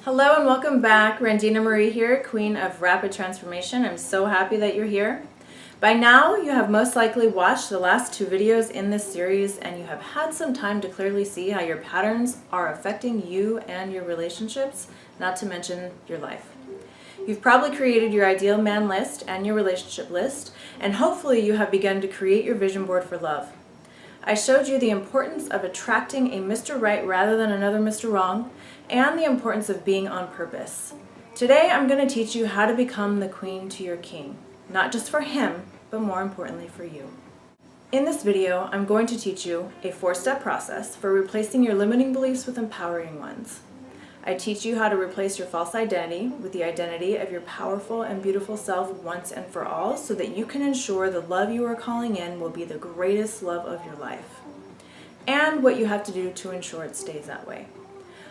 Hello and welcome back. Randina Marie here, Queen of Rapid Transformation. I'm so happy that you're here. By now, you have most likely watched the last two videos in this series and you have had some time to clearly see how your patterns are affecting you and your relationships, not to mention your life. You've probably created your ideal man list and your relationship list, and hopefully you have begun to create your vision board for love. I showed you the importance of attracting a Mr. Right rather than another Mr. Wrong, and the importance of being on purpose. Today I'm going to teach you how to become the queen to your king, not just for him, but more importantly for you. In this video, I'm going to teach you a 4-step process for replacing your limiting beliefs with empowering ones. I teach you how to replace your false identity with the identity of your powerful and beautiful self once and for all, so that you can ensure the love you are calling in will be the greatest love of your life, and what you have to do to ensure it stays that way.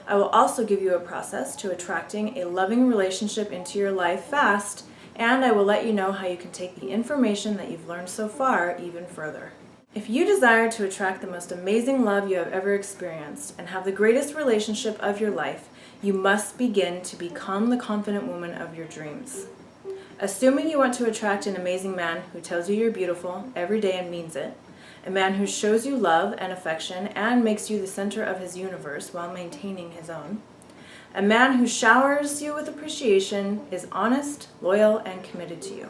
I will also give you a process to attracting a loving relationship into your life fast, and I will let you know how you can take the information that you've learned so far even further. If you desire to attract the most amazing love you have ever experienced and have the greatest relationship of your life, you must begin to become the confident woman of your dreams. Assuming you want to attract an amazing man who tells you you're beautiful every day and means it, a man who shows you love and affection and makes you the center of his universe while maintaining his own, a man who showers you with appreciation, is honest, loyal, and committed to you,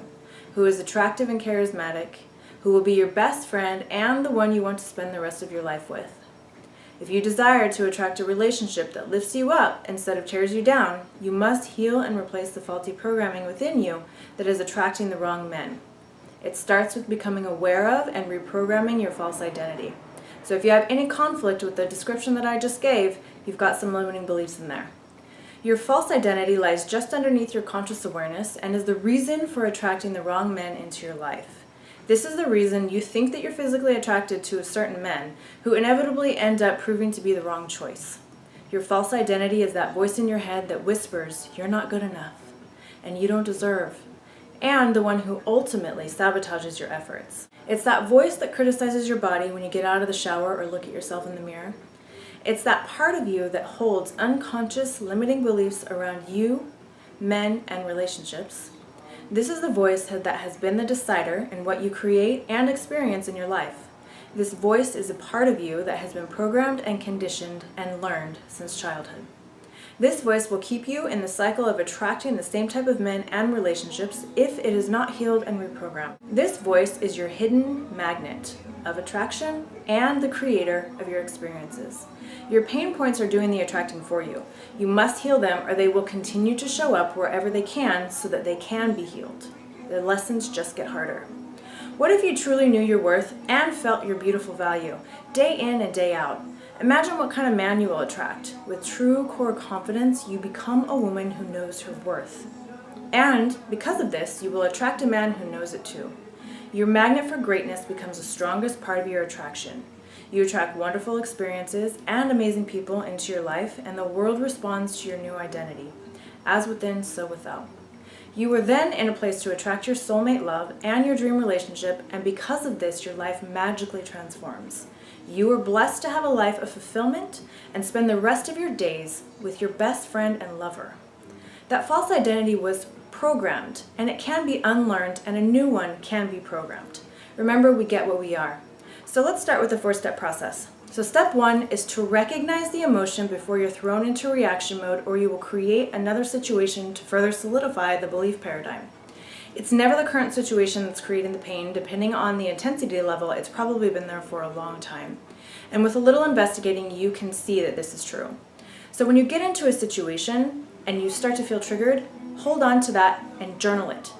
who is attractive and charismatic, who will be your best friend and the one you want to spend the rest of your life with. If you desire to attract a relationship that lifts you up instead of tears you down, you must heal and replace the faulty programming within you that is attracting the wrong men. It starts with becoming aware of and reprogramming your false identity. So if you have any conflict with the description that I just gave, you've got some limiting beliefs in there. Your false identity lies just underneath your conscious awareness and is the reason for attracting the wrong men into your life. This is the reason you think that you're physically attracted to certain men who inevitably end up proving to be the wrong choice. Your false identity is that voice in your head that whispers, "You're not good enough," and "You don't deserve," and the one who ultimately sabotages your efforts. It's that voice that criticizes your body when you get out of the shower or look at yourself in the mirror. It's that part of you that holds unconscious limiting beliefs around you, men, and relationships. This is the voice that has been the decider in what you create and experience in your life. This voice is a part of you that has been programmed and conditioned and learned since childhood. This voice will keep you in the cycle of attracting the same type of men and relationships if it is not healed and reprogrammed. This voice is your hidden magnet of attraction and the creator of your experiences. Your pain points are doing the attracting for you. You must heal them or they will continue to show up wherever they can so that they can be healed. The lessons just get harder. What if you truly knew your worth and felt your beautiful value, day in and day out? Imagine what kind of man you will attract. With true core confidence, you become a woman who knows her worth. And because of this, you will attract a man who knows it too. Your magnet for greatness becomes the strongest part of your attraction. You attract wonderful experiences and amazing people into your life, and the world responds to your new identity. As within, so without. You are then in a place to attract your soulmate love and your dream relationship, and because of this, your life magically transforms. You are blessed to have a life of fulfillment and spend the rest of your days with your best friend and lover. That false identity was programmed, and it can be unlearned, and a new one can be programmed. Remember, we get what we are. So let's start with the 4-step process. So step 1 is to recognize the emotion before you're thrown into reaction mode, or you will create another situation to further solidify the belief paradigm. It's never the current situation that's creating the pain. Depending on the intensity level, it's probably been there for a long time. And with a little investigating, you can see that this is true. So when you get into a situation and you start to feel triggered, hold on to that and journal it.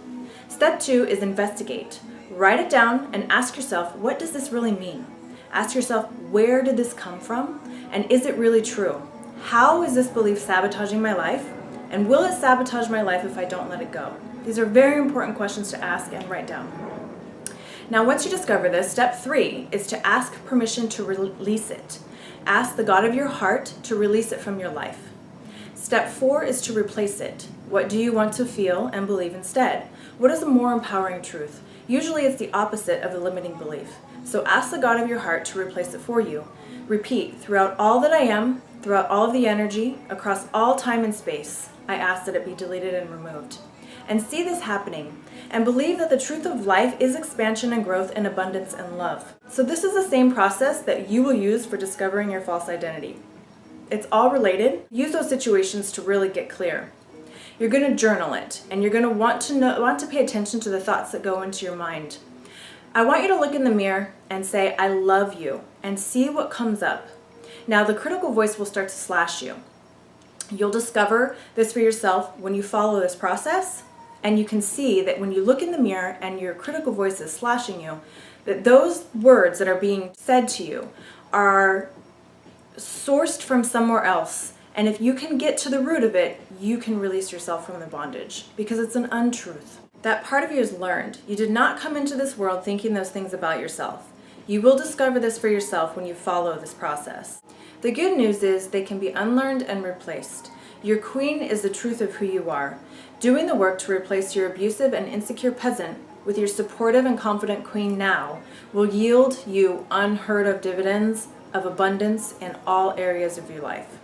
Step 2 is investigate. Write it down and ask yourself, what does this really mean? Ask yourself, where did this come from? And is it really true? How is this belief sabotaging my life? And will it sabotage my life if I don't let it go? These are very important questions to ask and write down. Now, once you discover this, step 3 is to ask permission to release it. Ask the God of your heart to release it from your life. Step 4 is to replace it. What do you want to feel and believe instead? What is a more empowering truth? Usually it's the opposite of the limiting belief. So ask the God of your heart to replace it for you. Repeat, throughout all that I am, throughout all of the energy, across all time and space, I ask that it be deleted and removed. And see this happening, and believe that the truth of life is expansion and growth and abundance and love. So this is the same process that you will use for discovering your false identity. It's all related. Use those situations to really get clear. You're going to journal it, and you're going to want to pay attention to the thoughts that go into your mind. I want you to look in the mirror and say, I love you, and see what comes up. Now, the critical voice will start to slash you. You'll discover this for yourself when you follow this process, and you can see that when you look in the mirror and your critical voice is slashing you, that those words that are being said to you are sourced from somewhere else. And if you can get to the root of it, you can release yourself from the bondage, because it's an untruth. That part of you is learned. You did not come into this world thinking those things about yourself. You will discover this for yourself when you follow this process. The good news is they can be unlearned and replaced. Your queen is the truth of who you are. Doing the work to replace your abusive and insecure peasant with your supportive and confident queen now will yield you unheard of dividends of abundance in all areas of your life.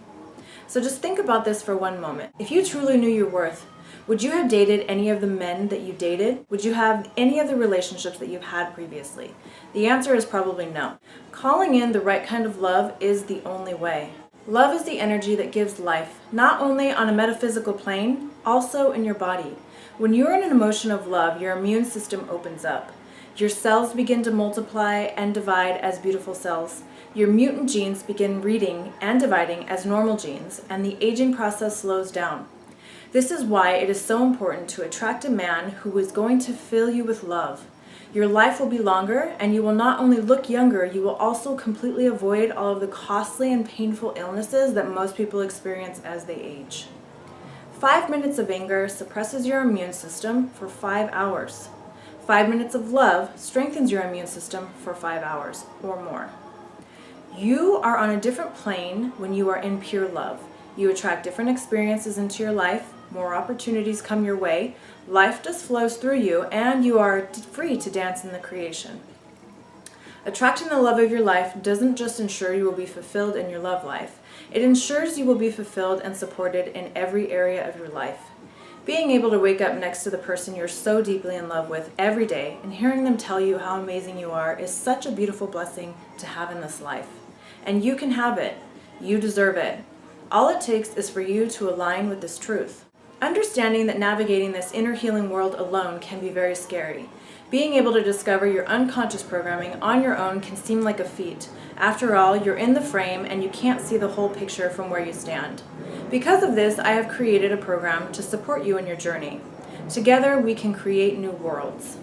So just think about this for one moment. If you truly knew your worth, would you have dated any of the men that you dated? Would you have any of the relationships that you've had previously? The answer is probably no. Calling in the right kind of love is the only way. Love is the energy that gives life, not only on a metaphysical plane, also in your body. When you're in an emotion of love, your immune system opens up. Your cells begin to multiply and divide as beautiful cells. Your mutant genes begin reading and dividing as normal genes, and the aging process slows down. This is why it is so important to attract a man who is going to fill you with love. Your life will be longer, and you will not only look younger, you will also completely avoid all of the costly and painful illnesses that most people experience as they age. 5 minutes of anger suppresses your immune system for 5 hours. 5 minutes of love strengthens your immune system for 5 hours or more. You are on a different plane when you are in pure love. You attract different experiences into your life, more opportunities come your way, life just flows through you, and you are free to dance in the creation. Attracting the love of your life doesn't just ensure you will be fulfilled in your love life, it ensures you will be fulfilled and supported in every area of your life. Being able to wake up next to the person you're so deeply in love with every day and hearing them tell you how amazing you are is such a beautiful blessing to have in this life. And you can have it. You deserve it. All it takes is for you to align with this truth. Understanding that navigating this inner healing world alone can be very scary. Being able to discover your unconscious programming on your own can seem like a feat. After all, you're in the frame and you can't see the whole picture from where you stand. Because of this, I have created a program to support you in your journey. Together, we can create new worlds.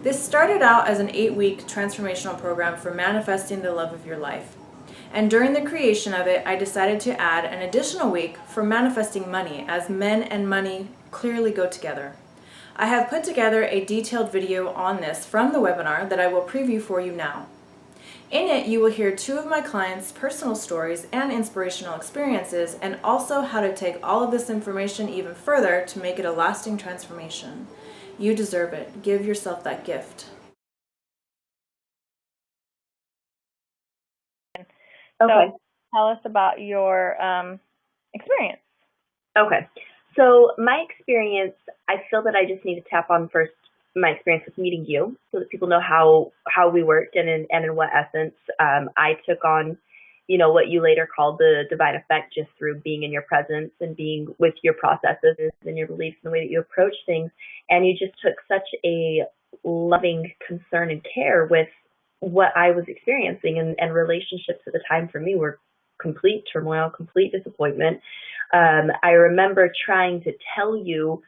This started out as an 8-week transformational program for manifesting the love of your life. And during the creation of it, I decided to add an additional week for manifesting money, as men and money clearly go together. I have put together a detailed video on this from the webinar that I will preview for you now. In it, you will hear 2 of my clients' personal stories and inspirational experiences, and also how to take all of this information even further to make it a lasting transformation. You deserve it. Give yourself that gift. Okay. So tell us about your experience. Okay. So my experience, I feel that I just need to tap on first my experience with meeting you so that people know how we worked and in what essence I took on, what you later called the divine effect just through being in your presence and being with your processes and your beliefs and the way that you approach things. And you just took such a loving concern and care with what I was experiencing, and relationships at the time for me were complete turmoil, complete disappointment. I remember trying to tell you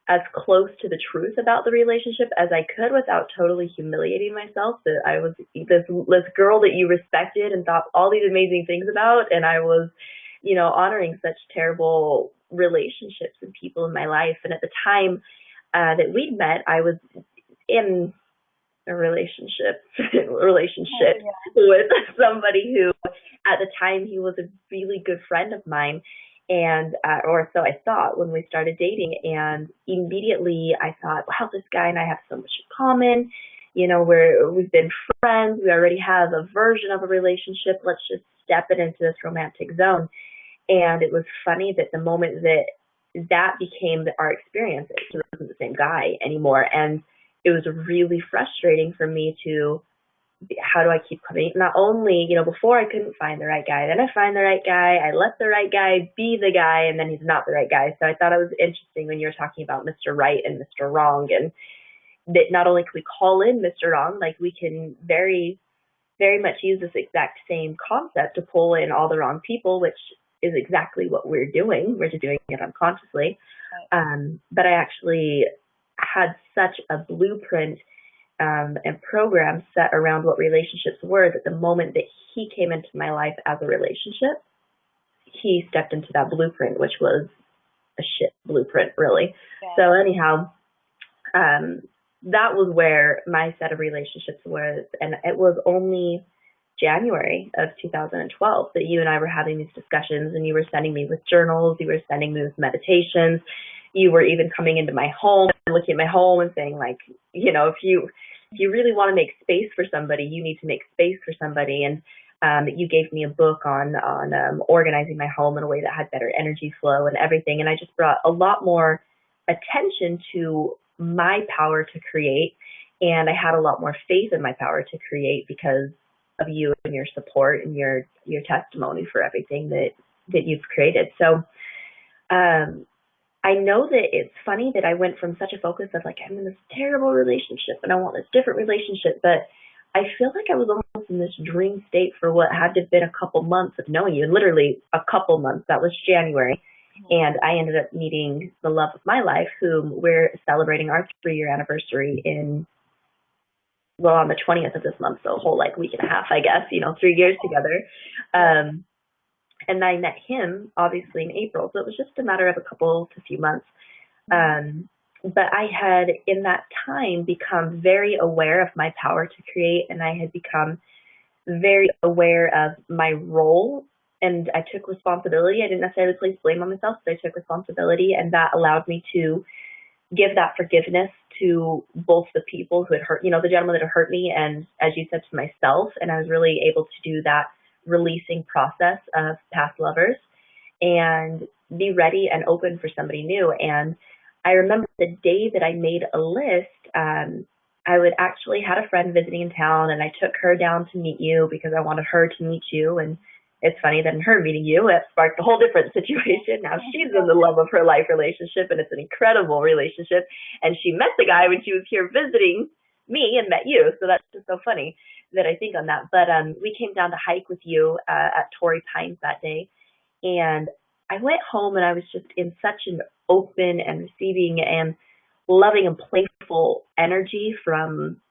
as close to the truth about the relationship as I could without totally humiliating myself, that I was this girl that you respected and thought all these amazing things about, and I was, honoring such terrible relationships and people in my life. And at the time that we'd met, I was in a relationship with somebody who, at the time, he was a really good friend of mine. And, or so I thought when we started dating. And immediately I thought, wow, this guy and I have so much in common. we've been friends. We already have a version of a relationship. Let's just step it into this romantic zone. And it was funny that the moment that became our experience, it wasn't the same guy anymore. And it was really frustrating for me to, how do I keep coming? Not only, before I couldn't find the right guy, then I find the right guy, I let the right guy be the guy, and then he's not the right guy. So I thought it was interesting when you were talking about Mr. Right and Mr. Wrong, and that not only can we call in Mr. Wrong, like we can very, very much use this exact same concept to pull in all the wrong people, which is exactly what we're doing. We're just doing it unconsciously. But I actually had such a blueprint and program set around what relationships were that the moment that he came into my life as a relationship, he stepped into that blueprint, which was a shit blueprint, really. Yeah. So anyhow, that was where my set of relationships was, and it was only January of 2012 that you and I were having these discussions, and you were sending me with journals, you were sending me with meditations, you were even coming into my home and looking at my home and saying, like, if you really want to make space for somebody, you need to make space for somebody. And you gave me a book on organizing my home in a way that had better energy flow and everything. And I just brought a lot more attention to my power to create, and I had a lot more faith in my power to create because of you and your support and your testimony for everything that you've created. So I know that it's funny that I went from such a focus of like, I'm in this terrible relationship and I want this different relationship, but I feel like I was almost in this dream state for what had to have been a couple months of knowing you, literally a couple months. That was January. And I ended up meeting the love of my life, whom we're celebrating our 3-year anniversary on the 20th of this month. So a whole week and a half, I guess, 3 years together. And I met him obviously in April. So it was just a matter of a few months. But I had in that time become very aware of my power to create. And I had become very aware of my role. And I took responsibility. I didn't necessarily place blame on myself, but I took responsibility. And that allowed me to give that forgiveness to both the people who had hurt, the gentleman that had hurt me, and as you said, to myself. And I was really able to do that releasing process of past lovers and be ready and open for somebody new. And I remember the day that I made a list, I would actually had a friend visiting in town, and I took her down to meet you because I wanted her to meet you. And it's funny that in her meeting you, it sparked a whole different situation. Now she's in the love of her life relationship, and it's an incredible relationship. And she met the guy when she was here visiting me and met you. So that's just so funny that I think on that. But we came down to hike with you at Torrey Pines that day. And I went home, and I was just in such an open and receiving and loving and playful energy from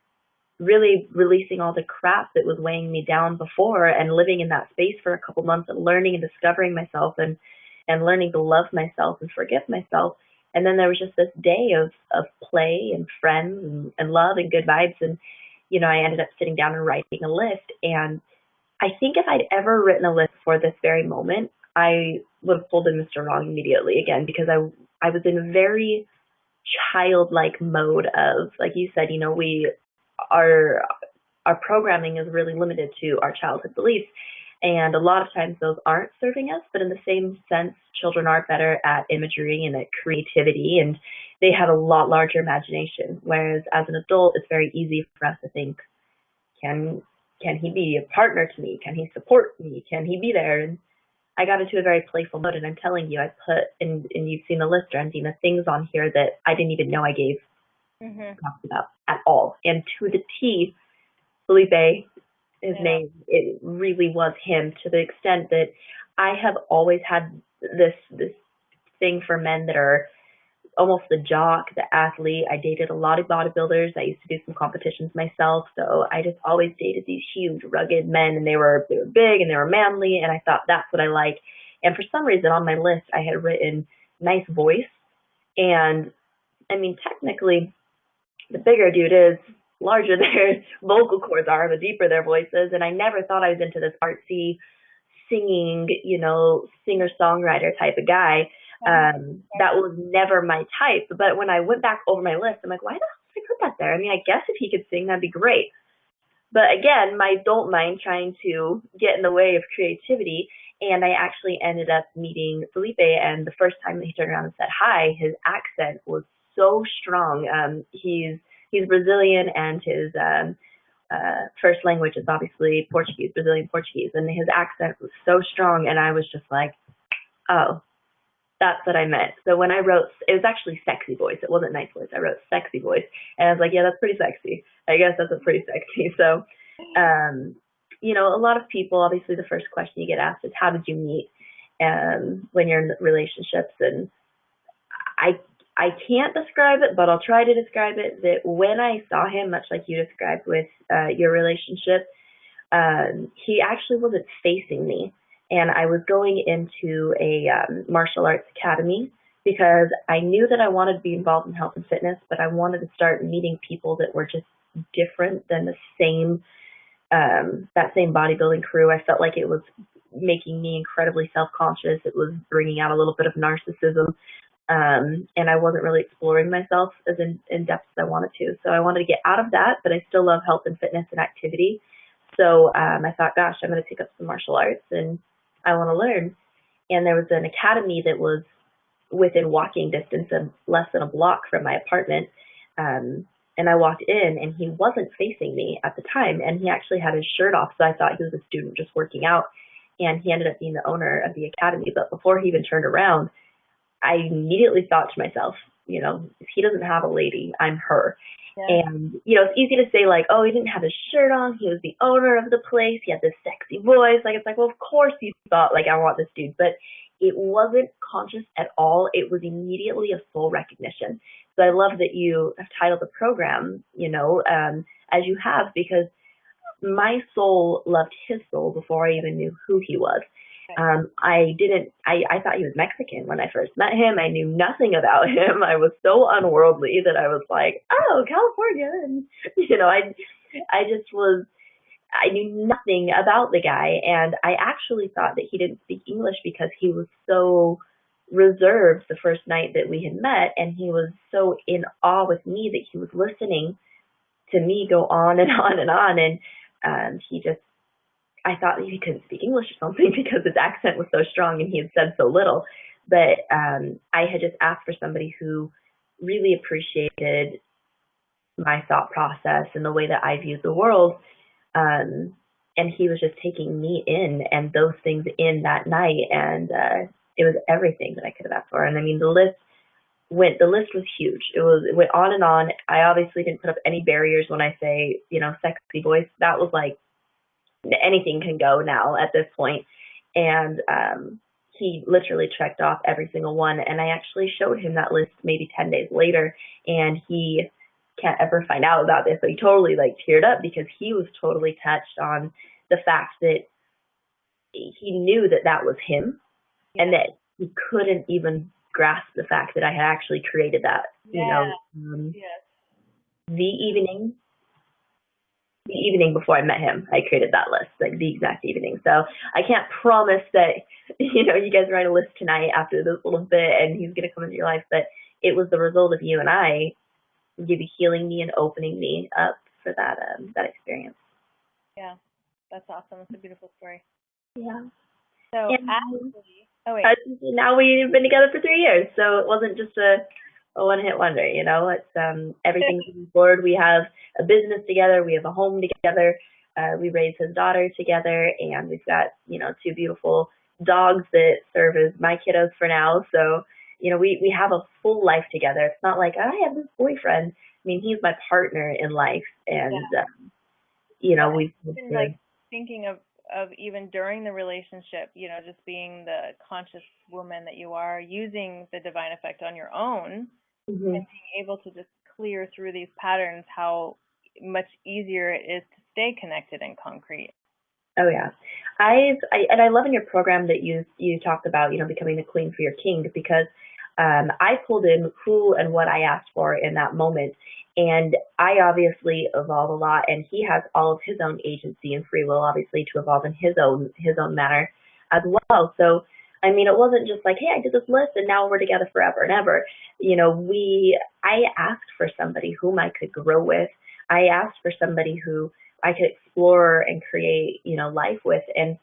really releasing all the crap that was weighing me down before, and living in that space for a couple months and learning and discovering myself and learning to love myself and forgive myself. And then there was just this day of play and friends and love and good vibes. And, I ended up sitting down and writing a list. And I think if I'd ever written a list for this very moment, I would have pulled in Mr. Wrong immediately again, because I was in a very childlike mode of, like you said, our programming is really limited to our childhood beliefs, and a lot of times those aren't serving us. But in the same sense, children are better at imagery and at creativity, and they have a lot larger imagination, whereas as an adult it's very easy for us to think, can he be a partner to me, can he support me, can he be there? And I got into a very playful mode, and I'm telling you, I put and you've seen the list, Randina, things on here that I didn't even know I gave talked about at all. And to the T, Felipe, his name, it really was him, to the extent that I have always had this thing for men that are almost the jock, the athlete. I dated a lot of bodybuilders. I used to do some competitions myself. So I just always dated these huge, rugged men, and they were big and they were manly. And I thought that's what I like. And for some reason on my list, I had written nice voice. And I mean, technically, the bigger dude is, larger their vocal cords are, the deeper their voice is. And I never thought I was into this artsy singing, singer-songwriter type of guy. That was never my type. But when I went back over my list, I'm like, why the hell I put that there? I mean, I guess if he could sing, that'd be great. But again, my adult mind trying to get in the way of creativity. And I actually ended up meeting Felipe, and the first time that he turned around and said hi, his accent was so strong. He's Brazilian, and his first language is obviously Portuguese, Brazilian Portuguese, and his accent was so strong, and I was just like, oh, that's what I meant. So when I wrote, it was actually sexy voice. It wasn't nice voice. I wrote sexy voice, and I was like, yeah, that's pretty sexy. I guess that's a pretty sexy. So, a lot of people, obviously, the first question you get asked is, how did you meet? When you're in relationships, and I can't describe it, but I'll try to describe it. That when I saw him, much like you described with your relationship, he actually wasn't facing me. And I was going into a martial arts academy because I knew that I wanted to be involved in health and fitness, but I wanted to start meeting people that were just different than the same that same bodybuilding crew. I felt like it was making me incredibly self-conscious. It was bringing out a little bit of narcissism, and I wasn't really exploring myself as in depth as I wanted to. So I wanted to get out of that, but I still love health and fitness and activity. So I thought, gosh, I'm going to take up some martial arts, and I want to learn. And there was an academy that was within walking distance of less than a block from my apartment. And I walked in, and he wasn't facing me at the time, and he actually had his shirt off, so I thought he was a student just working out, and he ended up being the owner of the academy. But before he even turned around, I immediately thought to myself, if he doesn't have a lady, I'm her. Yeah. And, it's easy to say, like, oh, he didn't have his shirt on, he was the owner of the place, he had this sexy voice. Like, it's like, well, of course he thought, like, I want this dude. But it wasn't conscious at all. It was immediately a full recognition. So I love that you have titled the program, as you have, because my soul loved his soul before I even knew who he was. I thought he was Mexican when I first met him. I knew nothing about him. I was so unworldly that I was like, oh, California. And, I knew nothing about the guy. And I actually thought that he didn't speak English because he was so reserved the first night that we had met. And he was so in awe with me that he was listening to me go on and on and on. And I thought he couldn't speak English or something because his accent was so strong and he had said so little. But I had just asked for somebody who really appreciated my thought process and the way that I viewed the world. And he was just taking me in and those things in that night. And it was everything that I could have asked for. And I mean, the list was huge. It went on and on. I obviously didn't put up any barriers when I say, sexy voice. That was like, anything can go now at this point. And he literally checked off every single one. And I actually showed him that list maybe 10 days later, and he can't ever find out about this. So he totally teared up because he was totally touched on the fact that he knew that was him, and that he couldn't even grasp the fact that I had actually created that. Yes. The evening before I met him, I created that list, the exact evening. So I can't promise that, you guys write a list tonight after this little bit and he's going to come into your life, but it was the result of you and I maybe healing me and opening me up for that experience. Yeah, that's awesome. It's a beautiful story. Yeah. So now we've been together for 3 years, so it wasn't just a one-hit wonder, It's everything's moving forward. We have a business together. We have a home together. We raise his daughter together, and we've got, 2 beautiful dogs that serve as my kiddos for now. So, we have a full life together. It's not like I have this boyfriend. I mean, he's my partner in life, and we've been thinking of even during the relationship, just being the conscious woman that you are, using the divine effect on your own. Mm-hmm. And being able to just clear through these patterns, how much easier it is to stay connected and concrete. Oh yeah, I love in your program that you talked about becoming the queen for your king, because I pulled in who and what I asked for in that moment, and I obviously evolve a lot, and he has all of his own agency and free will, obviously, to evolve in his own manner as well. So I mean, it wasn't just like, hey, I did this list and now we're together forever and ever. I asked for somebody whom I could grow with. I asked for somebody who I could explore and create, life with. And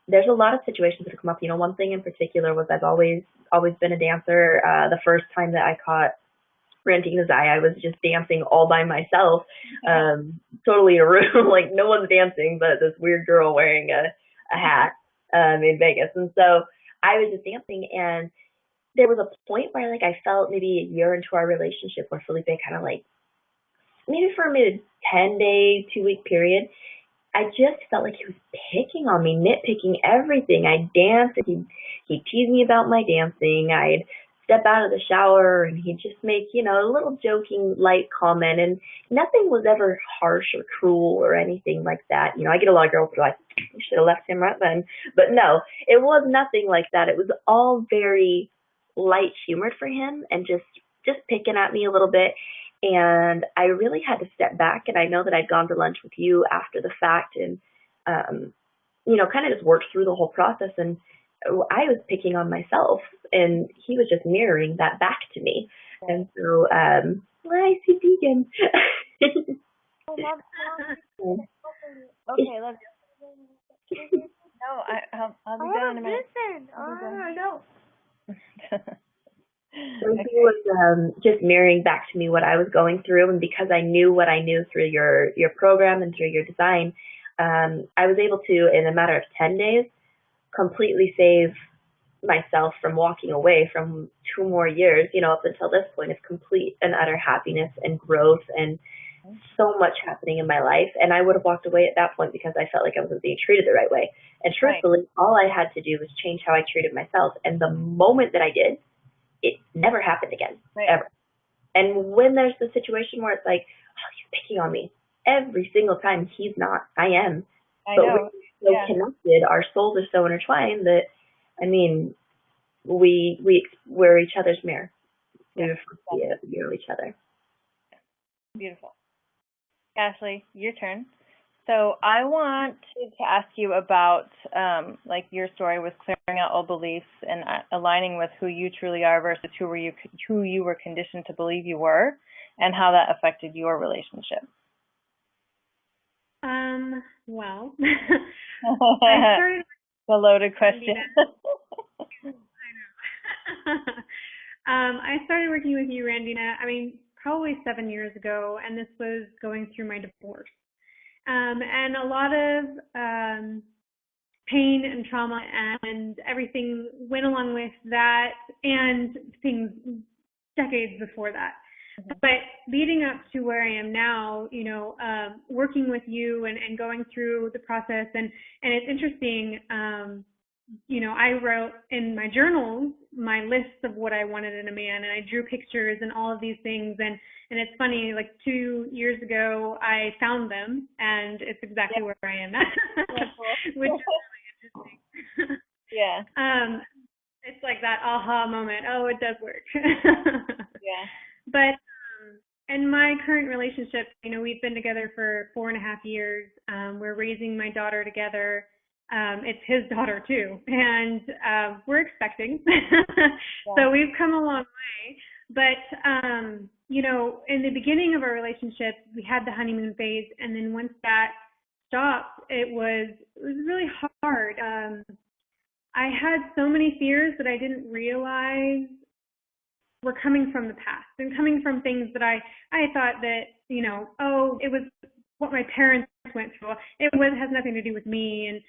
there's a lot of situations that have come up. One thing in particular was I've always been a dancer. The first time that I caught Rantina's eye, I was just dancing all by myself, totally in a room, like no one's dancing, but this weird girl wearing a hat in Vegas. And so I was just dancing, and there was a point where like I felt maybe a year into our relationship where Felipe kind of like, maybe for maybe a 10-day, 2-week period, I just felt like he was picking on me, nitpicking everything. I'd dance and he'd tease me about my dancing. I'd step out of the shower and he'd just make, a little joking, light comment, and nothing was ever harsh or cruel or anything like that. I get a lot of girls who are like, you should have left him right then. But no, it was nothing like that. It was all very light humored for him and just picking at me a little bit. And I really had to step back, and I know that I'd gone to lunch with you after the fact and, kind of just worked through the whole process. And I was picking on myself, and he was just mirroring that back to me. And so, I see Deegan. Oh, love. Okay, love you. No, I'll be done in a minute. I know. So he was just mirroring back to me what I was going through, and because I knew what I knew through your program and through your design, I was able to, in a matter of 10 days, completely save myself from walking away from 2 more years, up until this point of complete and utter happiness and growth and so much happening in my life. And I would have walked away at that point because I felt like I wasn't being treated the right way. And truthfully, all I had to do was change how I treated myself. And the moment that I did, it never happened again, ever. And when there's the situation where it's like, oh, he's picking on me every single time, he's not, I am. But we're so connected, our souls are so intertwined that, I mean, we're each other's mirror. We reflect the mirror of each other. Beautiful. Ashley, your turn. So I want to ask you about your story with clearing out old beliefs and aligning with who you truly are versus who you were conditioned to believe you were, and how that affected your relationship. Well, I started. The loaded question. I know. I started working with you, Randina, probably 7 years ago, and this was going through my divorce. And a lot of pain and trauma and everything went along with that, and things decades before that. Mm-hmm. But leading up to where I am now, working with you and going through the process, and it's interesting, I wrote in my journals my list of what I wanted in a man, and I drew pictures and all of these things, and it's funny, like 2 years ago I found them, and it's exactly where I am now, which is really interesting. Yeah. It's like that aha moment. Oh, it does work. Yeah. But in my current relationship, we've been together for 4.5 years. We're raising my daughter together. It's his daughter too, and we're expecting. So we've come a long way. But in the beginning of our relationship, we had the honeymoon phase, and then once that stopped, it was really hard. I had so many fears that I didn't realize were coming from the past and coming from things that I thought that, it was what my parents went through. It has nothing to do with me. And,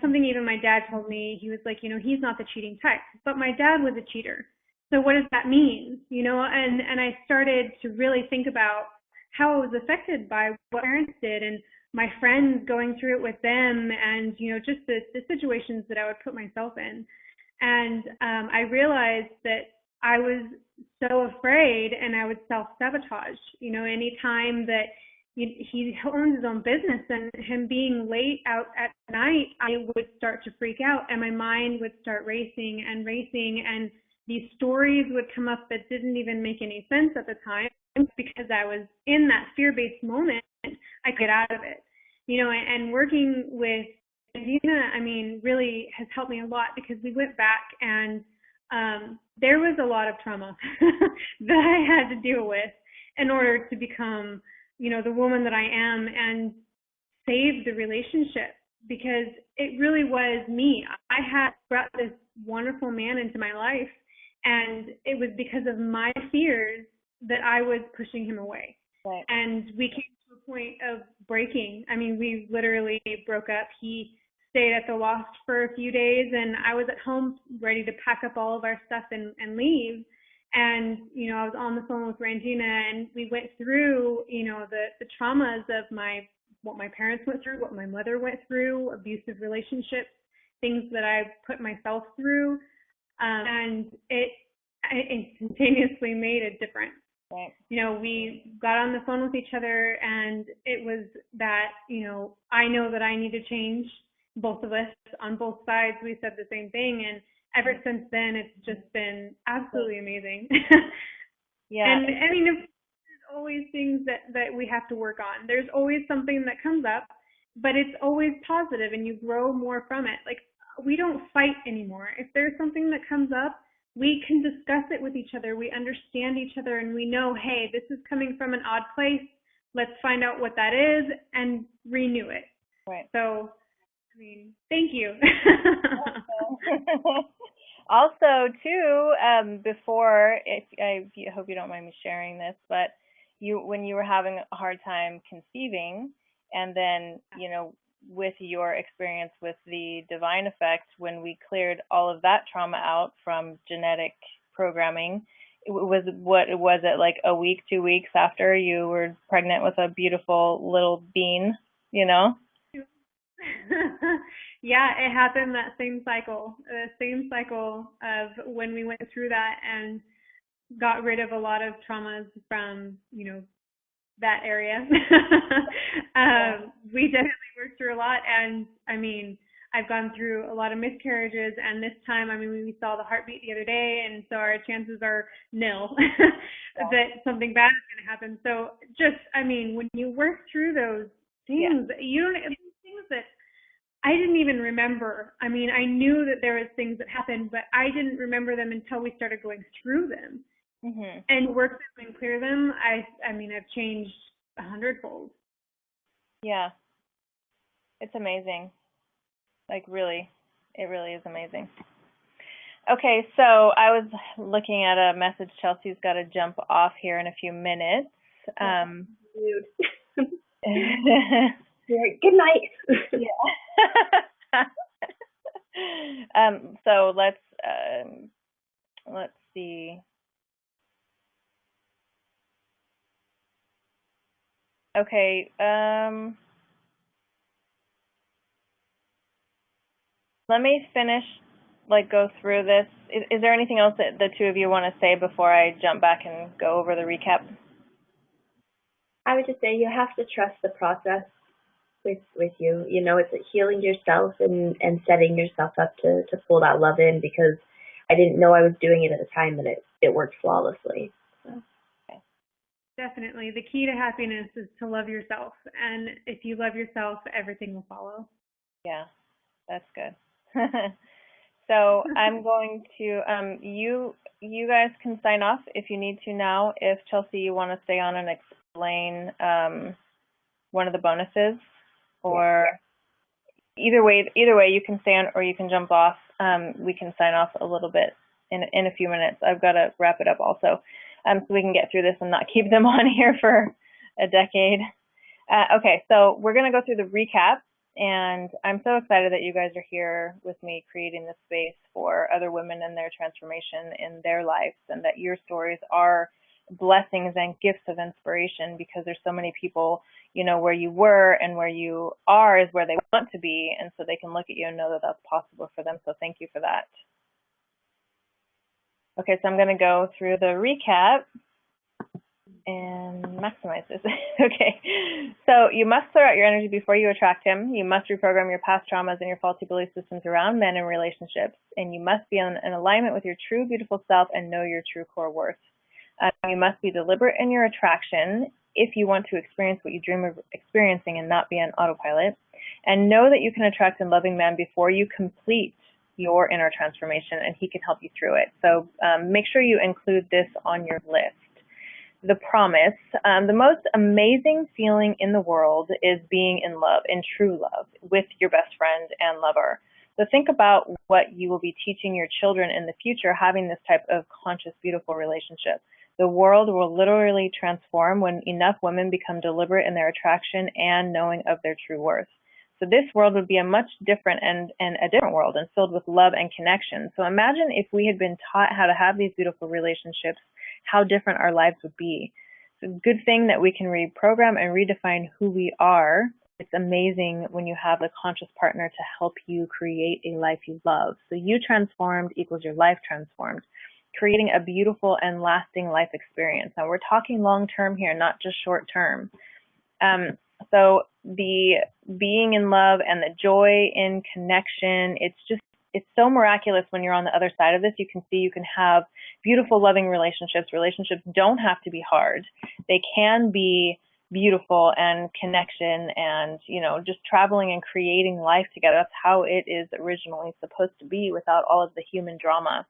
something even my dad told me, he was like, he's not the cheating type, but my dad was a cheater. So what does that mean? And I started to really think about how I was affected by what parents did, and my friends going through it with them, and, just the situations that I would put myself in. And I realized that I was so afraid, and I would self-sabotage, any time that he owns his own business, and him being late out at night, I would start to freak out, and my mind would start racing, and these stories would come up that didn't even make any sense at the time, because I was in that fear-based moment. I could get out of it, and working with Dina, I mean, really has helped me a lot because we went back and there was a lot of trauma that I had to deal with in order to become, you know, the woman that I am and save the relationship, because it really was me. I had brought this wonderful man into my life, and it was because of my fears that I was pushing him away. Right. And we came to a point of breaking. I mean, we literally broke up. He stayed at the loft for a few days, and I was at home ready to pack up all of our stuff and leave. And, you know, I was on the phone with Rangina, and we went through, you know, the traumas of what my parents went through, what my mother went through, abusive relationships, things that I put myself through. And it instantaneously made a difference. Right. You know, we got on the phone with each other, and it was that, you know, I know that I need to change. Both of us on both sides, we said the same thing. And ever since then, it's just been absolutely amazing. Yeah. And I mean, there's always things that we have to work on. There's always something that comes up, but it's always positive and you grow more from it. Like, we don't fight anymore. If there's something that comes up, we can discuss it with each other. We understand each other, and we know, hey, this is coming from an odd place. Let's find out what that is and renew it. Right. So, I mean, thank you. Also, too, before, I hope you don't mind me sharing this, but when you were having a hard time conceiving, and then, you know, with your experience with the divine effect, when we cleared all of that trauma out from genetic programming, was it like a week, 2 weeks after you were pregnant with a beautiful little bean, you know? Yeah, it happened that same cycle of when we went through that and got rid of a lot of traumas from, you know, that area. We definitely worked through a lot, and I mean, I've gone through a lot of miscarriages, and this time, I mean, we saw the heartbeat the other day, and so our chances are nil that something bad is going to happen. So just, I mean, when you work through those things, you don't, things that I didn't even remember. I mean, I knew that there was things that happened, but I didn't remember them until we started going through them. Mm-hmm. And work them and clear them. I mean, I've changed 100-fold. Yeah, it's amazing. Like, really, it really is amazing. Okay, so I was looking at a message. Chelsea's got to jump off here in a few minutes. Good night. Yeah. So let's see. Okay. Let me finish, like, go through this. Is there anything else that the two of you want to say before I jump back and go over the recap? I would just say you have to trust the process with you. You know, it's healing yourself and setting yourself up to pull that love in, because I didn't know I was doing it at the time, and it worked flawlessly. So. Definitely. The key to happiness is to love yourself. And if you love yourself, everything will follow. Yeah, that's good. So I'm going to, you guys can sign off if you need to now. If Chelsea, you want to stay on and explain one of the bonuses, or either way you can stay on or you can jump off. We can sign off a little bit in a few minutes. I've got to wrap it up also, so we can get through this and not keep them on here for a decade. Okay, so we're going to go through the recap, and I'm so excited that you guys are here with me creating this space for other women and their transformation in their lives, and that your stories are blessings and gifts of inspiration, because there's so many people, you know, where you were and where you are is where they want to be, and so they can look at you and know that that's possible for them. So thank you for that. Okay, so I'm going to go through the recap and maximize this. Okay, so you must clear out your energy before you attract him. You must reprogram your past traumas and your faulty belief systems around men and relationships, and you must be in alignment with your true beautiful self and know your true core worth. You must be deliberate in your attraction if you want to experience what you dream of experiencing and not be on autopilot. And know that you can attract a loving man before you complete your inner transformation, and he can help you through it. So make sure you include this on your list. The promise. The most amazing feeling in the world is being in love, in true love, with your best friend and lover. So think about what you will be teaching your children in the future having this type of conscious, beautiful relationship. The world will literally transform when enough women become deliberate in their attraction and knowing of their true worth. So this world would be a much different and a different world and filled with love and connection. So imagine if we had been taught how to have these beautiful relationships, how different our lives would be. It's a good thing that we can reprogram and redefine who we are. It's amazing when you have a conscious partner to help you create a life you love. So you transformed equals your life transformed, creating a beautiful and lasting life experience. Now we're talking long term here, not just short term. So the being in love and the joy in connection, it's so miraculous when you're on the other side of this. You can see you can have beautiful, loving relationships. Relationships don't have to be hard. They can be beautiful and connection and, just traveling and creating life together. That's how it is originally supposed to be without all of the human drama.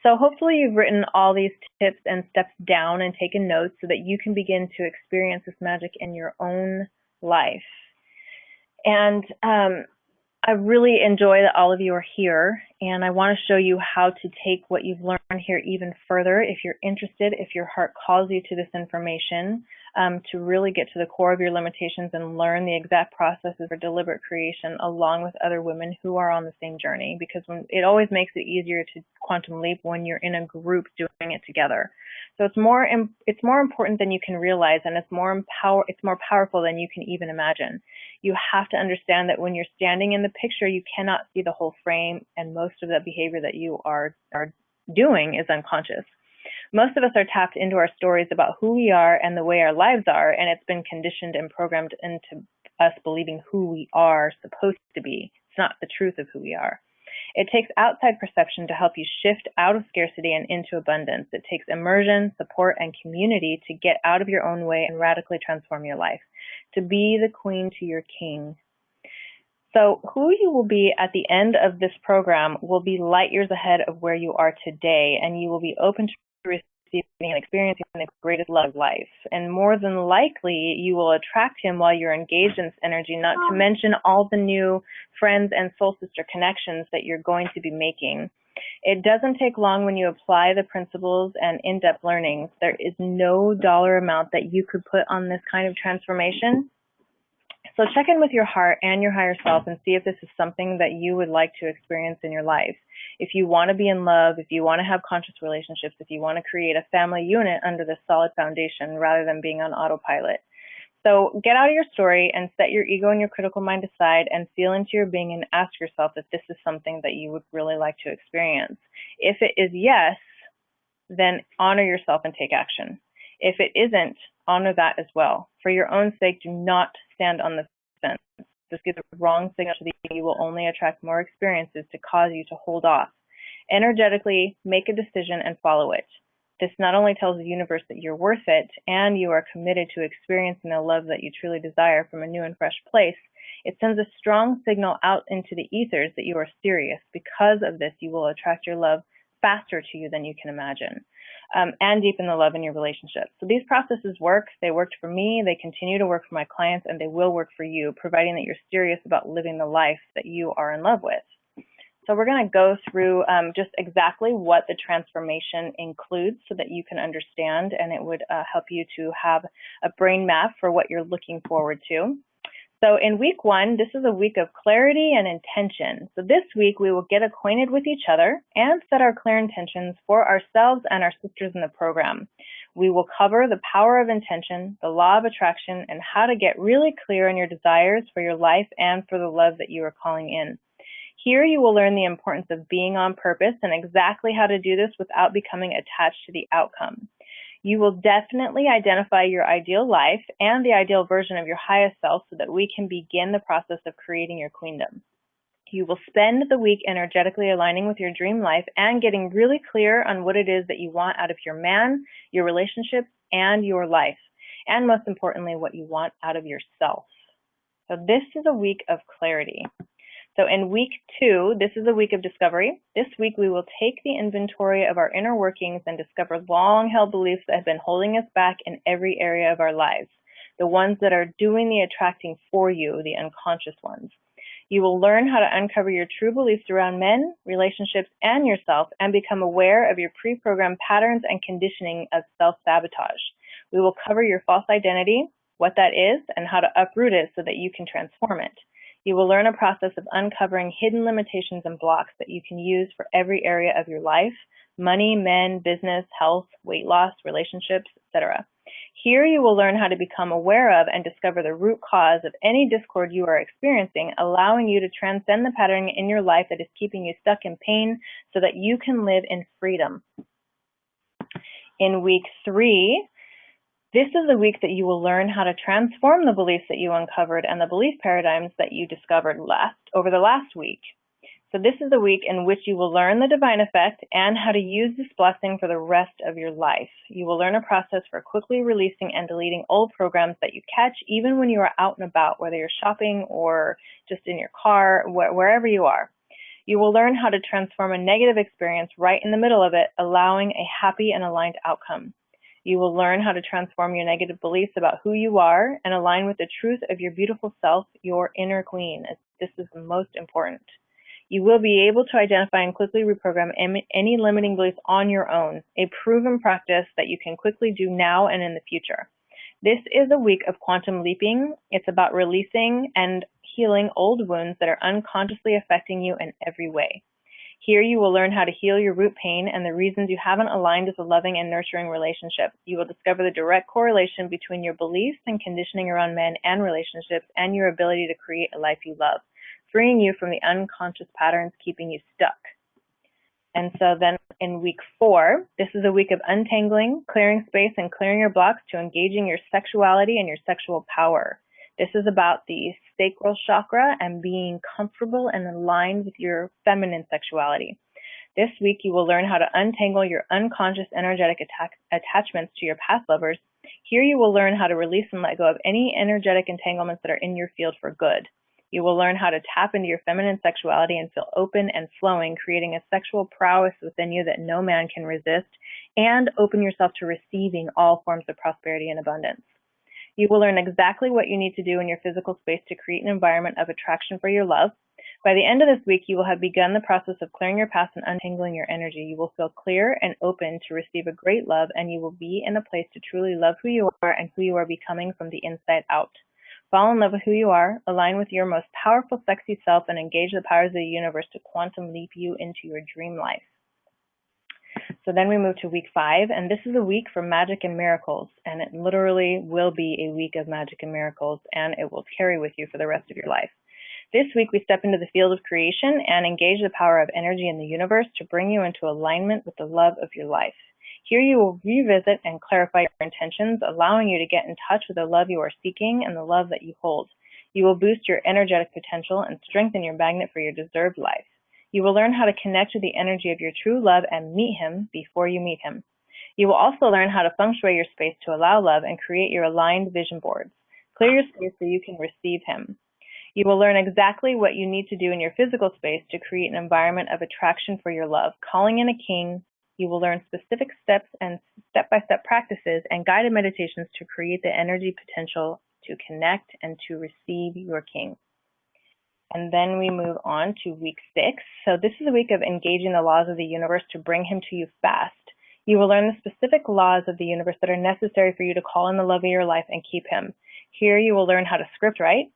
So hopefully you've written all these tips and steps down and taken notes so that you can begin to experience this magic in your own life. And I really enjoy that all of you are here, and I want to show you how to take what you've learned here even further if you're interested, if your heart calls you to this information, to really get to the core of your limitations and learn the exact processes for deliberate creation along with other women who are on the same journey, because it always makes it easier to quantum leap when you're in a group doing it together. So it's more important than you can realize, and it's more powerful than you can even imagine. You have to understand that when you're standing in the picture, you cannot see the whole frame, and most of the behavior that you are doing is unconscious. Most of us are tapped into our stories about who we are and the way our lives are, and it's been conditioned and programmed into us believing who we are supposed to be. It's not the truth of who we are. It takes outside perception to help you shift out of scarcity and into abundance. It takes immersion, support, and community to get out of your own way and radically transform your life, to be the queen to your king. So who you will be at the end of this program will be light years ahead of where you are today, and you will be open to receiving and experiencing the greatest love of life. And more than likely, you will attract him while you're engaged in this energy, not to mention all the new friends and soul sister connections that you're going to be making. It doesn't take long when you apply the principles and in-depth learnings. There is no dollar amount that you could put on this kind of transformation. So check in with your heart and your higher self and see if this is something that you would like to experience in your life. If you want to be in love, if you want to have conscious relationships, if you want to create a family unit under this solid foundation rather than being on autopilot. So get out of your story and set your ego and your critical mind aside and feel into your being and ask yourself if this is something that you would really like to experience. If it is yes, then honor yourself and take action. If it isn't, honor that as well. For your own sake, do not stand on the fence. This gives a wrong signal to you will only attract more experiences to cause you to hold off. Energetically, make a decision and follow it. This not only tells the universe that you're worth it and you are committed to experiencing the love that you truly desire from a new and fresh place, it sends a strong signal out into the ethers that you are serious. Because of this, you will attract your love faster to you than you can imagine, and deepen the love in your relationship. So these processes work. They worked for me. They continue to work for my clients, and they will work for you, providing that you're serious about living the life that you are in love with. So we're going to go through just exactly what the transformation includes so that you can understand, and it would help you to have a brain map for what you're looking forward to. So in week 1, this is a week of clarity and intention. So this week we will get acquainted with each other and set our clear intentions for ourselves and our sisters in the program. We will cover the power of intention, the law of attraction, and how to get really clear on your desires for your life and for the love that you are calling in. Here you will learn the importance of being on purpose and exactly how to do this without becoming attached to the outcome. You will definitely identify your ideal life and the ideal version of your highest self so that we can begin the process of creating your queendom. You will spend the week energetically aligning with your dream life and getting really clear on what it is that you want out of your man, your relationships, and your life. And most importantly, what you want out of yourself. So this is a week of clarity. So in week 2, this is a week of discovery. This week we will take the inventory of our inner workings and discover long-held beliefs that have been holding us back in every area of our lives, the ones that are doing the attracting for you, the unconscious ones. You will learn how to uncover your true beliefs around men, relationships, and yourself, and become aware of your pre-programmed patterns and conditioning of self-sabotage. We will cover your false identity, what that is, and how to uproot it so that you can transform it. You will learn a process of uncovering hidden limitations and blocks that you can use for every area of your life: money, men, business, health, weight loss, relationships, etc. Here you will learn how to become aware of and discover the root cause of any discord you are experiencing, allowing you to transcend the pattern in your life that is keeping you stuck in pain so that you can live in freedom. In week 3, this is the week that you will learn how to transform the beliefs that you uncovered and the belief paradigms that you discovered over the last week. So this is the week in which you will learn the divine effect and how to use this blessing for the rest of your life. You will learn a process for quickly releasing and deleting old programs that you catch even when you are out and about, whether you're shopping or just in your car, wherever you are. You will learn how to transform a negative experience right in the middle of it, allowing a happy and aligned outcome. You will learn how to transform your negative beliefs about who you are and align with the truth of your beautiful self, your inner queen. This is the most important. You will be able to identify and quickly reprogram any limiting beliefs on your own, a proven practice that you can quickly do now and in the future. This is a week of quantum leaping. It's about releasing and healing old wounds that are unconsciously affecting you in every way. Here you will learn how to heal your root pain and the reasons you haven't aligned with a loving and nurturing relationship. You will discover the direct correlation between your beliefs and conditioning around men and relationships and your ability to create a life you love, freeing you from the unconscious patterns keeping you stuck. And so then in week 4, this is a week of untangling, clearing space, and clearing your blocks to engaging your sexuality and your sexual power. This is about the sacral chakra and being comfortable and aligned with your feminine sexuality. This week, you will learn how to untangle your unconscious energetic attachments to your past lovers. Here you will learn how to release and let go of any energetic entanglements that are in your field for good. You will learn how to tap into your feminine sexuality and feel open and flowing, creating a sexual prowess within you that no man can resist, and open yourself to receiving all forms of prosperity and abundance. You will learn exactly what you need to do in your physical space to create an environment of attraction for your love. By the end of this week, you will have begun the process of clearing your past and untangling your energy. You will feel clear and open to receive a great love, and you will be in a place to truly love who you are and who you are becoming from the inside out. Fall in love with who you are, align with your most powerful, sexy self, and engage the powers of the universe to quantum leap you into your dream life. So then we move to week 5, and this is a week for magic and miracles, and it literally will be a week of magic and miracles, and it will carry with you for the rest of your life. This week we step into the field of creation and engage the power of energy in the universe to bring you into alignment with the love of your life. Here you will revisit and clarify your intentions, allowing you to get in touch with the love you are seeking and the love that you hold. You will boost your energetic potential and strengthen your magnet for your deserved life. You will learn how to connect with the energy of your true love and meet him before you meet him. You will also learn how to feng shui your space to allow love and create your aligned vision boards. Clear your space so you can receive him. You will learn exactly what you need to do in your physical space to create an environment of attraction for your love. Calling in a king, you will learn specific steps and step-by-step practices and guided meditations to create the energy potential to connect and to receive your king. And then we move on to week 6. So this is a week of engaging the laws of the universe to bring him to you fast. You will learn the specific laws of the universe that are necessary for you to call in the love of your life and keep him. Here you will learn how to script write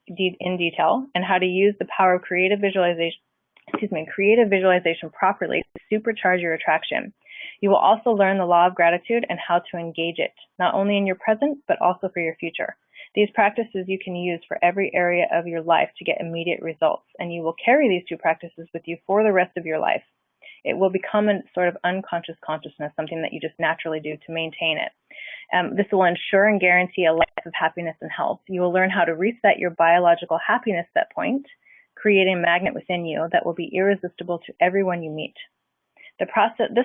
in detail and how to use the power of creative visualization properly to supercharge your attraction. You will also learn the law of gratitude and how to engage it, not only in your present, but also for your future. These practices you can use for every area of your life to get immediate results, and you will carry these 2 practices with you for the rest of your life. It will become a sort of unconscious consciousness, something that you just naturally do to maintain it. This will ensure and guarantee a life of happiness and health. You will learn how to reset your biological happiness set point, creating a magnet within you that will be irresistible to everyone you meet. This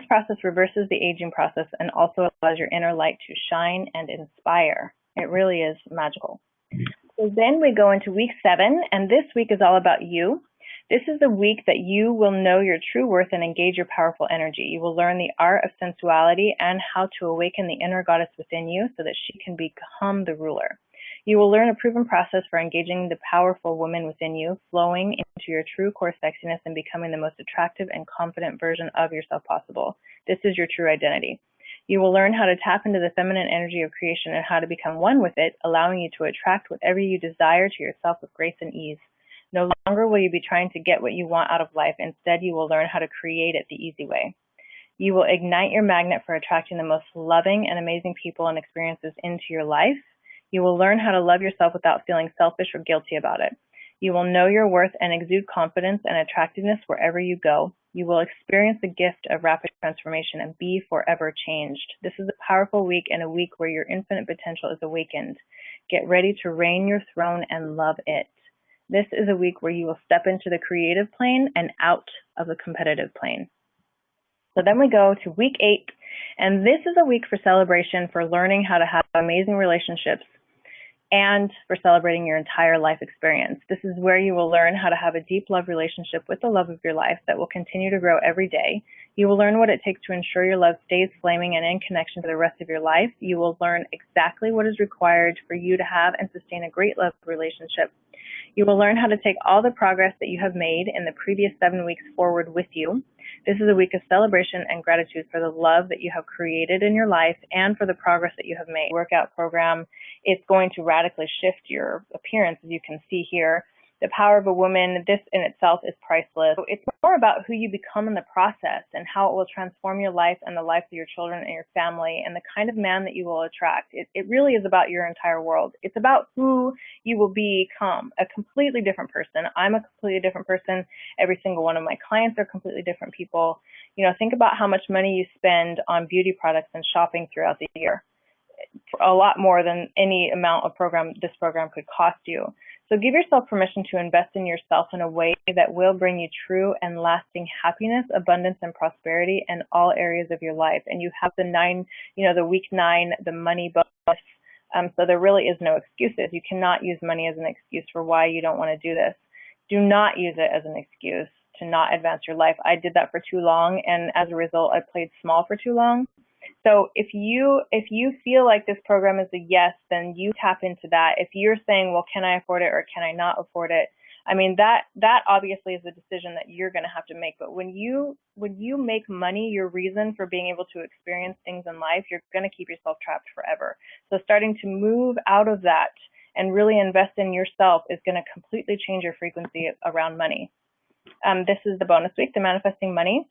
process reverses the aging process and also allows your inner light to shine and inspire. It really is magical. So then we go into week 7, and this week is all about you. This is the week that you will know your true worth and engage your powerful energy. You will learn the art of sensuality and how to awaken the inner goddess within you so that she can become the ruler. You will learn a proven process for engaging the powerful woman within you, flowing into your true core sexiness and becoming the most attractive and confident version of yourself possible. This is your true identity. You will learn how to tap into the feminine energy of creation and how to become one with it, allowing you to attract whatever you desire to yourself with grace and ease. No longer will you be trying to get what you want out of life. Instead, you will learn how to create it the easy way. You will ignite your magnet for attracting the most loving and amazing people and experiences into your life. You will learn how to love yourself without feeling selfish or guilty about it. You will know your worth and exude confidence and attractiveness wherever you go. You will experience the gift of rapid transformation and be forever changed. This is a powerful week and a week where your infinite potential is awakened. Get ready to reign your throne and love it. This is a week where you will step into the creative plane and out of the competitive plane. So then we go to week 8, and this is a week for celebration, for learning how to have amazing relationships, and for celebrating your entire life experience. This is where you will learn how to have a deep love relationship with the love of your life that will continue to grow every day. You will learn what it takes to ensure your love stays flaming and in connection for the rest of your life. You will learn exactly what is required for you to have and sustain a great love relationship. You will learn how to take all the progress that you have made in the previous 7 weeks forward with you. This is a week of celebration and gratitude for the love that you have created in your life and for the progress that you have made. Workout program, it's going to radically shift your appearance, as you can see here. The power of a woman, this in itself is priceless. So it's more about who you become in the process and how it will transform your life and the life of your children and your family and the kind of man that you will attract. It really is about your entire world. It's about who you will become, a completely different person. I'm a completely different person. Every single one of my clients are completely different people. You know, think about how much money you spend on beauty products and shopping throughout the year. A lot more than any amount of this program could cost you. So give yourself permission to invest in yourself in a way that will bring you true and lasting happiness, abundance, and prosperity in all areas of your life. And you have the week 9, the money bonus. So there really is no excuses. You cannot use money as an excuse for why you don't want to do this. Do not use it as an excuse to not advance your life. I did that for too long, and as a result, I played small for too long. So if you feel like this program is a yes, then you tap into that. If you're saying, well, can I afford it or can I not afford it? I mean, that obviously is a decision that you're going to have to make. But when you make money your reason for being able to experience things in life, you're going to keep yourself trapped forever. So starting to move out of that and really invest in yourself is going to completely change your frequency around money. This is the bonus week, the manifesting money.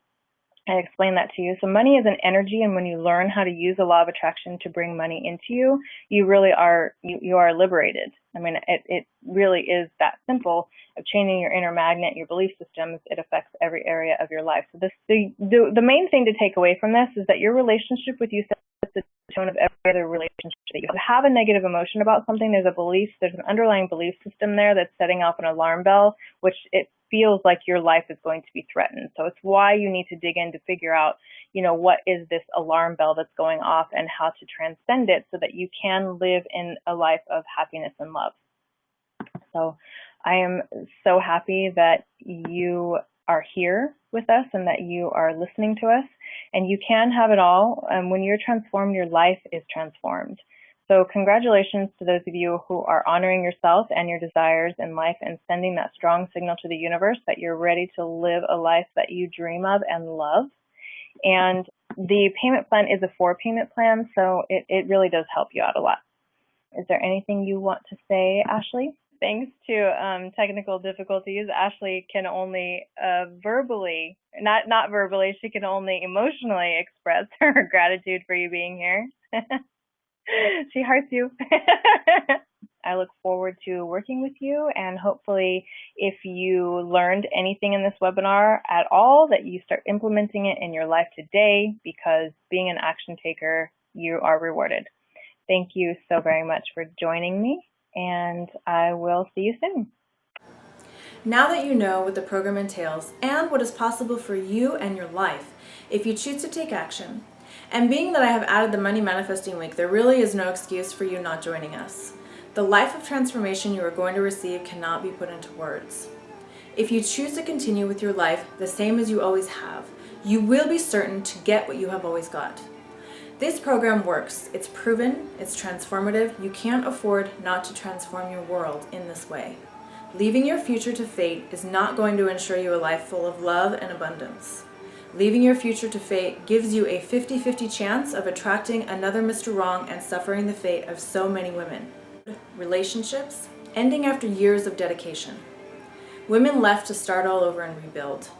I explained that to you. So money is an energy, and when you learn how to use the law of attraction to bring money into you, you really are you are liberated. I mean, it really is that simple of changing your inner magnet, your belief systems. It affects every area of your life. So the main thing to take away from this is that your relationship with you sets the tone of every other relationship that you have a negative emotion about something. There's an underlying belief system there that's setting off an alarm bell, which it feels like your life is going to be threatened. So it's why you need to dig in to figure out, what is this alarm bell that's going off and how to transcend it so that you can live in a life of happiness and love. So I am so happy that you are here with us and that you are listening to us, and you can have it all. And when you're transformed, your life is transformed. So congratulations to those of you who are honoring yourself and your desires in life and sending that strong signal to the universe that you're ready to live a life that you dream of and love. And the payment plan is a 4-payment plan, so it really does help you out a lot. Is there anything you want to say, Ashley? Thanks to technical difficulties, Ashley can only verbally, not verbally, she can only emotionally express her gratitude for you being here. She hearts you. I look forward to working with you, and hopefully if you learned anything in this webinar at all, that you start implementing it in your life today, because being an action taker, you are rewarded. Thank you so very much for joining me, and I will see you soon. Now that you know what the program entails and what is possible for you and your life, if you choose to take action, and being that I have added the Money Manifesting Week, there really is no excuse for you not joining us. The life of transformation you are going to receive cannot be put into words. If you choose to continue with your life the same as you always have, you will be certain to get what you have always got. This program works. It's proven, it's transformative. You can't afford not to transform your world in this way. Leaving your future to fate is not going to ensure you a life full of love and abundance. Leaving your future to fate gives you a 50-50 chance of attracting another Mr. Wrong and suffering the fate of so many women. Relationships ending after years of dedication. Women left to start all over and rebuild.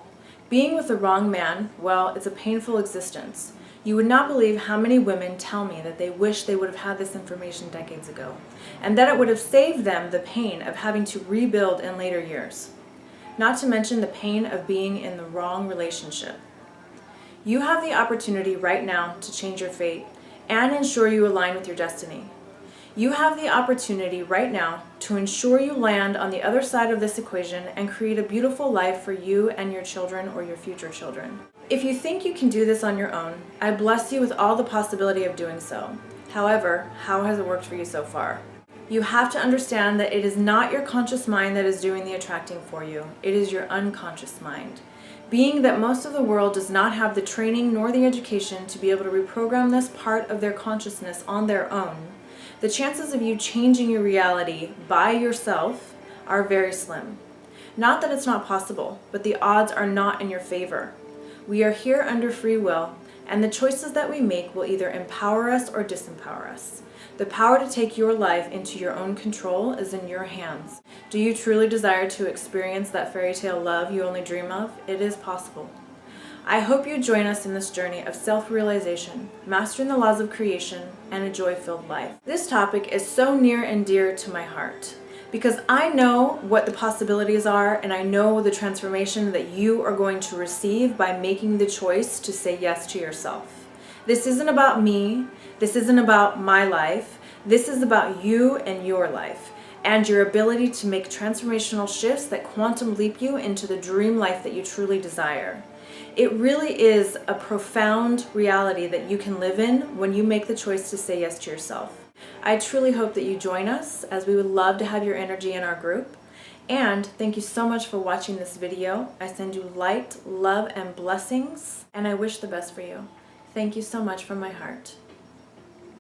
Being with the wrong man, well, it's a painful existence. You would not believe how many women tell me that they wish they would have had this information decades ago, and that it would have saved them the pain of having to rebuild in later years. Not to mention the pain of being in the wrong relationship. You have the opportunity right now to change your fate and ensure you align with your destiny. You have the opportunity right now to ensure you land on the other side of this equation and create a beautiful life for you and your children or your future children. If you think you can do this on your own, I bless you with all the possibility of doing so. However, how has it worked for you so far? You have to understand that it is not your conscious mind that is doing the attracting for you. It is your unconscious mind. Being that most of the world does not have the training nor the education to be able to reprogram this part of their consciousness on their own, the chances of you changing your reality by yourself are very slim. Not that it's not possible, but the odds are not in your favor. We are here under free will, and the choices that we make will either empower us or disempower us. The power to take your life into your own control is in your hands. Do you truly desire to experience that fairy tale love you only dream of? It is possible. I hope you join us in this journey of self-realization, mastering the laws of creation, and a joy-filled life. This topic is so near and dear to my heart because I know what the possibilities are, and I know the transformation that you are going to receive by making the choice to say yes to yourself. This isn't about me. This isn't about my life. This is about you and your life and your ability to make transformational shifts that quantum leap you into the dream life that you truly desire. It really is a profound reality that you can live in when you make the choice to say yes to yourself. I truly hope that you join us, as we would love to have your energy in our group. And thank you so much for watching this video. I send you light, love, and blessings, and I wish the best for you. Thank you so much from my heart.